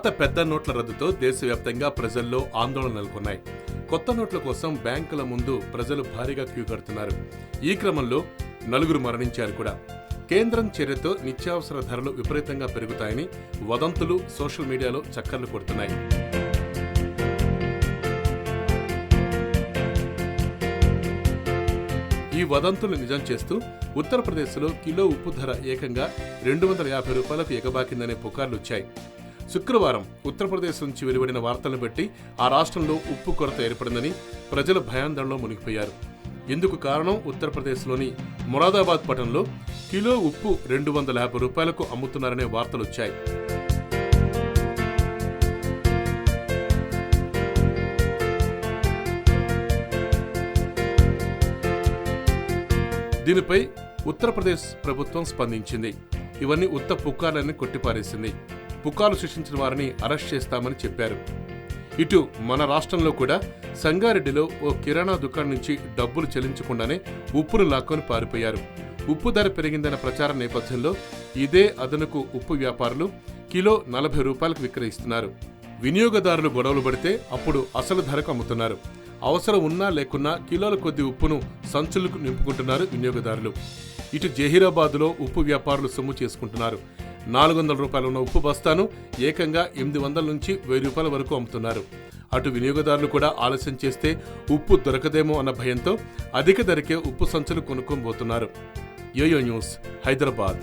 పాత పెద్ద నోట్ల రద్దుతో దేశవ్యాప్తంగా ప్రజల్లో ఆందోళన నెలకొన్నాయి. కొత్త నోట్ల కోసం బ్యాంకుల ముందు ప్రజలు భారీగా క్యూ కడుతున్నారు. ఈ క్రమంలో 4 మరణించారు కూడా. కేంద్రం చర్యతో నిత్యావసర ధరలు విపరీతంగా పెరుగుతాయని వదంతులు సోషల్ మీడియాలో చక్కర్లు కొడుతున్నాయి. ఈ వదంతులు నిజం చేస్తూ ఉత్తరప్రదేశ్లో కిలో ఉప్పు ధర ఏకంగా 250 రూపాయలకు ఎగబాకిందనే పుకార్లొచ్చాయి. శుక్రవారం ఉత్తరప్రదేశ్ నుంచి వెలువడిన వార్తలను బట్టి ఆ రాష్ట్రంలో ఉప్పు కొరత ఏర్పడిందని ప్రజలు భయాందోళనలో మునిగిపోయారు. ఇందుకు కారణం ఉత్తరప్రదేశ్లోని మొరాదాబాద్ పట్టణంలో కిలో ఉప్పు 250 రూపాయలకు అమ్ముతున్నారనే వార్తలొచ్చాయి. దీనిపై ఉత్తరప్రదేశ్ ప్రభుత్వం స్పందించింది. ఇవన్నీ ఉత్త పుకార్లని కొట్టిపారేసింది. పుకార్లు సృష్టించిన వారిని అరెస్ట్ చేస్తామని చెప్పారు. ఇటు మన రాష్ట్రంలో కూడా సంగారెడ్డిలో ఓ కిరాణా దుకాణం నుంచి డబ్బులు చెల్లించకుండానే ఉప్పును లాక్కొని పారిపోయారు. ఉప్పు ధర పెరిగిందన్న ప్రచారం నేపథ్యంలో ఇదే అదనుకు ఉప్పు వ్యాపారులు కిలో 40 రూపాయలకు విక్రయిస్తున్నారు. వినియోగదారులు గొడవలు పడితే అప్పుడు అసలు ధరకు అమ్ముతున్నారు. అవసరం ఉన్నా లేకున్నా కిలోల కొద్ది ఉప్పును సంచులకు నింపుకుంటున్నారు వినియోగదారులు. ఇటు జహీరాబాద్లో ఉప్పు వ్యాపారులు సొమ్ము చేసుకుంటున్నారు. 400 రూపాయలు ఉన్న ఉప్పు బస్తాను ఏకంగా 800 నుంచి 1000 రూపాయల వరకు అమ్ముతున్నారు. అటు వినియోగదారులు కూడా ఆలస్యం చేస్తే ఉప్పు దొరకదేమో అన్న భయంతో అధిక ధరకే ఉప్పు సంచులు కొనుక్కొని పోతున్నారు. Yoyo News, Hyderabad.